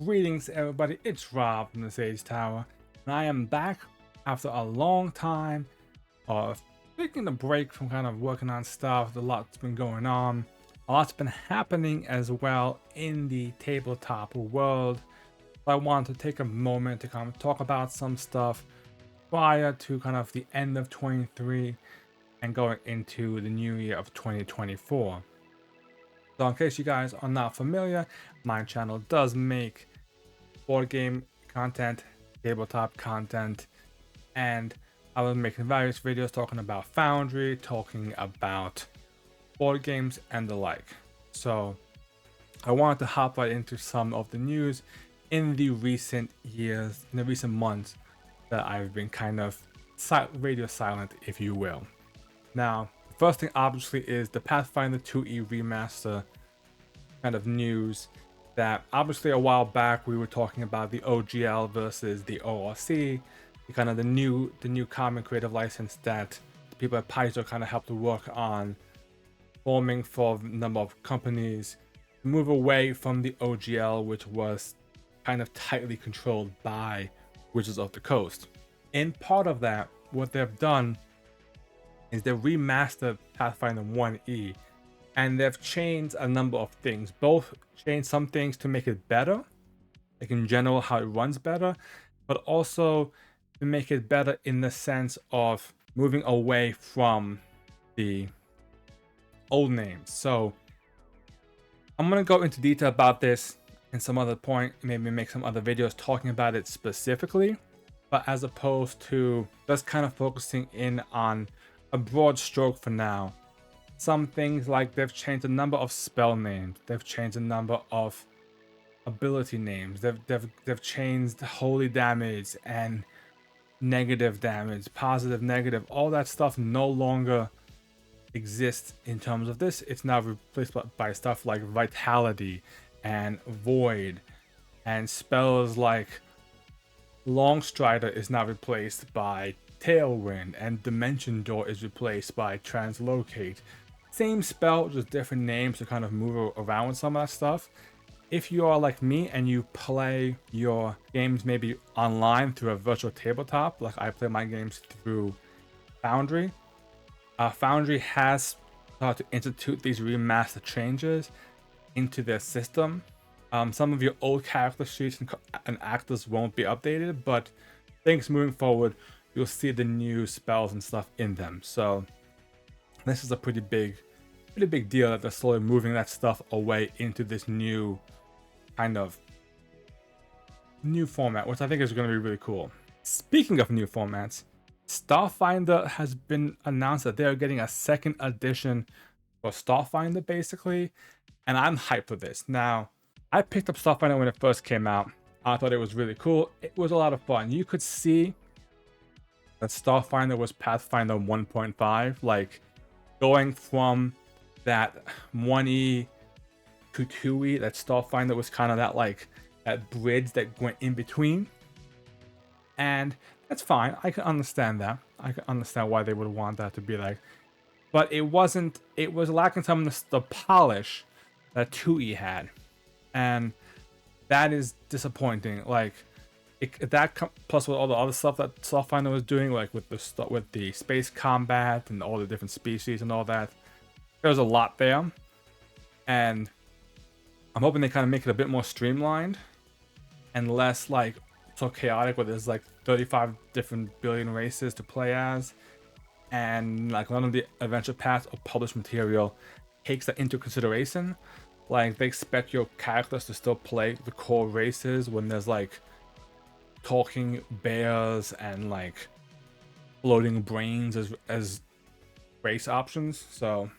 Greetings, everybody. It's Rob from the Sage Tower, and I am back after a long time of taking a break from kind of working on stuff. A lot's been going on, a lot's been happening as well in the tabletop world. So I wanted to take a moment to kind of talk about some stuff prior to kind of the end of 23 and going into the new year of 2024. So in case you guys are not familiar, my channel does make board game content, tabletop content, and I was making various videos talking about Foundry, talking about board games and the like. So I wanted to hop right into some of the news in the recent years, in the recent months that I've been kind of radio silent, if you will. Now, the first thing obviously is the Pathfinder 2e Remaster kind of news that obviously a while back we were talking about the OGL versus the ORC, the new common creative license that the people at Paizo kind of helped to work on forming for a number of companies to move away from the OGL, which was kind of tightly controlled by Wizards of the Coast. In part of that, what they've done is they've remastered Pathfinder 1e, and they've changed a number of things. Both changed some things to make it better, like in general how it runs better, but also to make it better in the sense of moving away from the old names. So I'm going to go into detail about this in some other point, maybe make some other videos talking about it specifically, but as opposed to just kind of focusing in on a broad stroke for now. Some things like they've changed a number of spell names, they've changed a number of ability names, they've changed holy damage and negative damage, positive, negative, all that stuff no longer exists in terms of this. It's now replaced by stuff like vitality and void, and spells like Longstrider is now replaced by Tailwind, and Dimension Door is replaced by Translocate. Same spell, just different names to kind of move around with some of that stuff. If you are like me and you play your games maybe online through a virtual tabletop, like I play my games through Foundry, Foundry has started to institute these remaster changes into their system. Some of your old character sheets and actors won't be updated, but things moving forward, you'll see the new spells and stuff in them. So this is a pretty big deal that they're slowly moving that stuff away into this new kind of new format, which I think is going to be really cool. Speaking of new formats, Starfinder has been announced that they're getting a second edition for Starfinder basically, and I'm hyped for this. Now, I picked up Starfinder when it first came out. I thought it was really cool. It was a lot of fun. You could see that Starfinder was Pathfinder 1.5, like going from that 1e to 2e, that Starfinder was kind of that like that bridge that went in between. And that's fine. I can understand that. I can understand why they would want that to be like. But it was lacking some of the polish that 2e had. And that is disappointing. Like plus with all the other stuff that Starfinder was doing, like with the space combat and all the different species and all that, there's a lot there, and I'm hoping they kind of make it a bit more streamlined and less like so chaotic, where there's like 35 different billion races to play as, and like none of the adventure paths or published material takes that into consideration. Like they expect your characters to still play the core races when there's like talking bears and like floating brains as race options. So,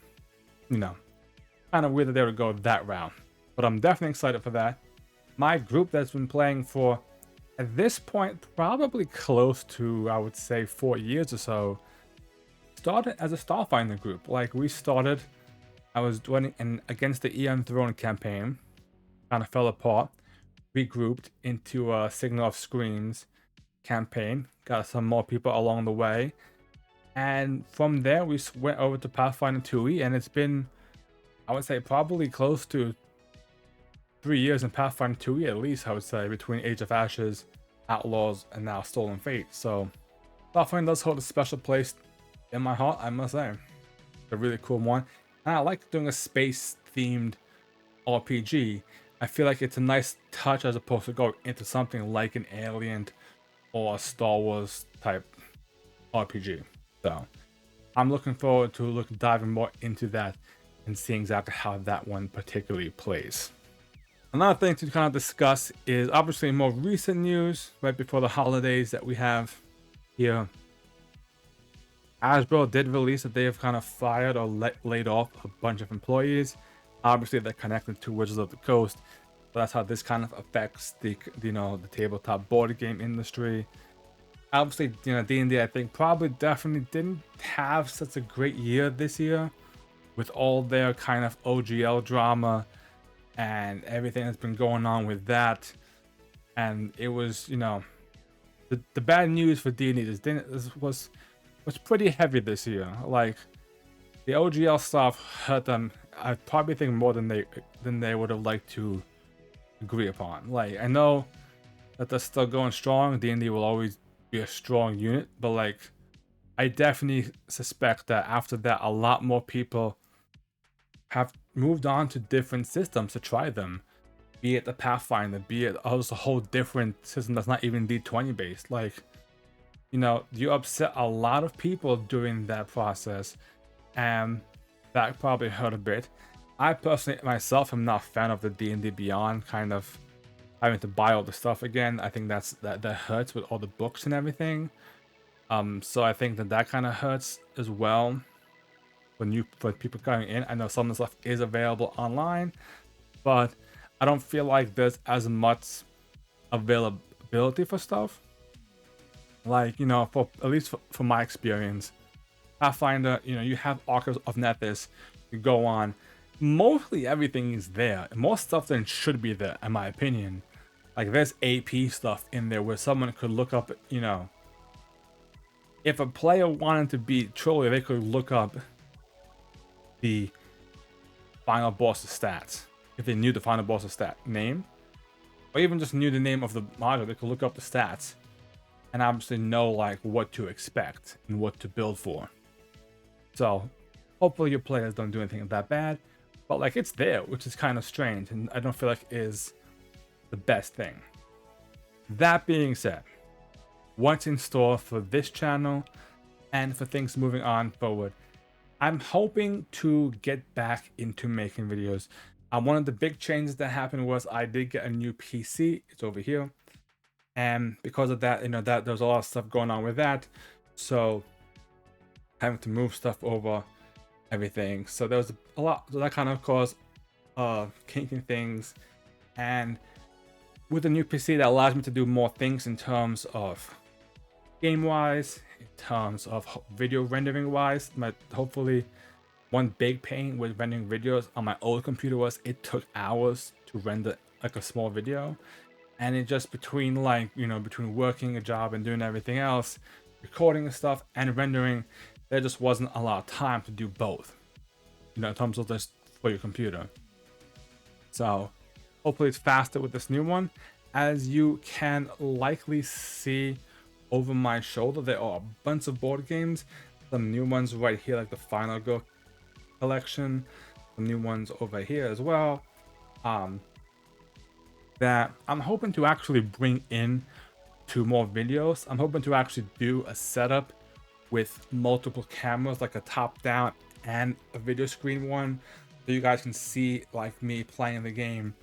you know, kind of weird that they would go that route. But I'm definitely excited for that. My group that's been playing for, at this point, probably close to, I would say, 4 years or so, started as a Starfinder group. Like we started, I was doing against the Eon Throne campaign, kind of fell apart, regrouped into a Signal of Screams campaign, got some more people along the way, and from there we went over to Pathfinder 2e, and it's been, I would say, probably close to 3 years in Pathfinder 2 at least, I would say, between Age of Ashes, Outlaws, and now Stolen Fate. So Pathfinder does hold a special place in my heart, I must say. A really cool one. And I like doing a space-themed RPG. I feel like it's a nice touch as opposed to go into something like an Alien or a Star Wars type RPG. So I'm looking forward to diving more into that and seeing exactly how that one particularly plays. Another thing to kind of discuss is obviously more recent news right before the holidays that we have here. Hasbro did release that they have kind of fired or laid off a bunch of employees. Obviously, they're connected to Wizards of the Coast, but that's how this kind of affects the the tabletop board game industry. Obviously, D&D I think probably definitely didn't have such a great year this year with all their kind of OGL drama and everything that's been going on with that. And it was, the bad news for D&D was pretty heavy this year. Like the OGL stuff hurt them. I probably think more than they would have liked to agree upon. Like I know that they're still going strong. D&D will always be a strong unit, but like I definitely suspect that after that, a lot more people have moved on to different systems to try them. Be it the Pathfinder, be it also a whole different system that's not even D20 based. Like, you upset a lot of people during that process, and that probably hurt a bit. I personally myself am not a fan of the D&D Beyond kind of having to buy all the stuff again. I think that hurts with all the books and everything. So I think that kind of hurts as well for people coming in. I know some of the stuff is available online, but I don't feel like there's as much availability for stuff. Like, for at least for my experience, Pathfinder, you have Archives of Nethys, you go on, mostly everything is there. More stuff than should be there, in my opinion. Like, there's AP stuff in there where someone could look up, if a player wanted to beat Trolley, they could look up the final boss's stats. If they knew the final boss's stat name, or even just knew the name of the module, they could look up the stats and obviously know like what to expect and what to build for. So hopefully your players don't do anything that bad, but like it's there, which is kind of strange, and I don't feel like is the best thing. That being said, what's in store for this channel and for things moving on forward? I'm hoping to get back into making videos. One of the big changes that happened was I did get a new PC. It's over here. And because of that, that there's a lot of stuff going on with that. So having to move stuff over, everything. So there was a lot, so that kind of caused kinking things. And with the new PC, that allows me to do more things in terms of game-wise, in terms of video rendering-wise. Hopefully, one big pain with rendering videos on my old computer was it took hours to render like a small video, and it just between between working a job and doing everything else, recording and stuff and rendering, there just wasn't a lot of time to do both, in terms of this for your computer. So hopefully it's faster with this new one. As you can likely see over my shoulder, there are a bunch of board games, some new ones right here like the Final Go collection, some new ones over here as well, that I'm hoping to actually bring in to more videos. I'm hoping to actually do a setup with multiple cameras, like a top down and a video screen one, so you guys can see like me playing the game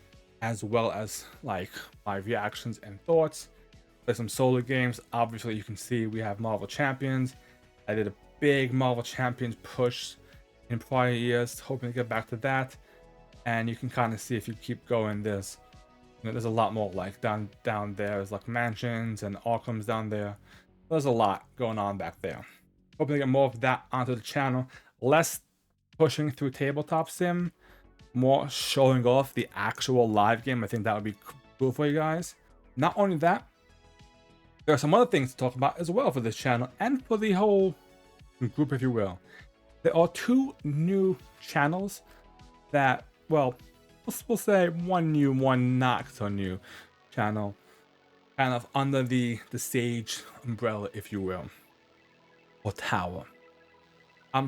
as well as like my reactions and thoughts. There's some solo games. Obviously you can see we have Marvel Champions. I did a big Marvel Champions push in prior years, hoping to get back to that. And you can kind of see if you keep going, there's a lot more like down there. There's like mansions and Arkham's down there. There's a lot going on back there. Hoping to get more of that onto the channel. Less pushing through tabletop sim, more showing off the actual live game. I think that would be cool for you guys. Not only that, there are some other things to talk about as well for this channel and for the whole group, if you will. There are two new channels that, well, we'll say one new, one not so new channel, kind of under the Sage umbrella, if you will, or tower.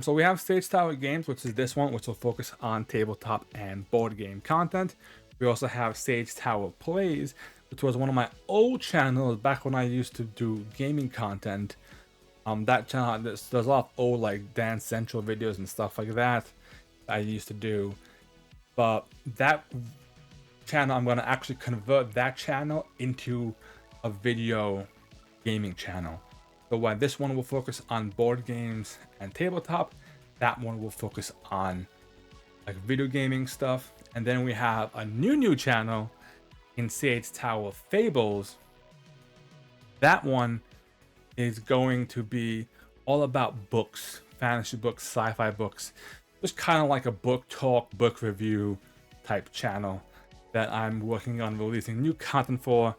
So we have Sage Tower Games, which is this one, which will focus on tabletop and board game content. We also have Sage Tower Plays, which was one of my old channels back when I used to do gaming content. That channel, there's a lot of old like Dance Central videos and stuff like that I used to do. But that channel, I'm gonna actually convert that channel into a video gaming channel. So while this one will focus on board games and tabletop, that one will focus on like video gaming stuff. And then we have a new channel in Sage Tower Fables. That one is going to be all about books, fantasy books, sci-fi books, just kind of like a book talk, book review type channel that I'm working on releasing new content for,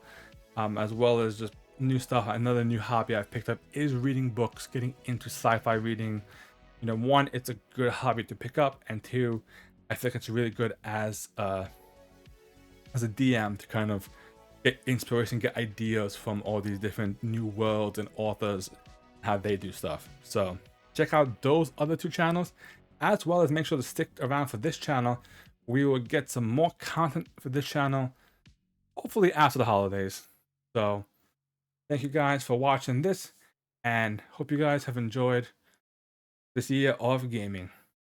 as well as just new stuff. Another new hobby I've picked up is reading books, getting into sci-fi reading. You know, one, it's a good hobby to pick up, and two, I think it's really good as a DM to kind of get inspiration, get ideas from all these different new worlds and authors, how they do stuff. So check out those other two channels, as well as make sure to stick around for this channel. We will get some more content for this channel, hopefully after the holidays. So thank you guys for watching this, and hope you guys have enjoyed this year of gaming.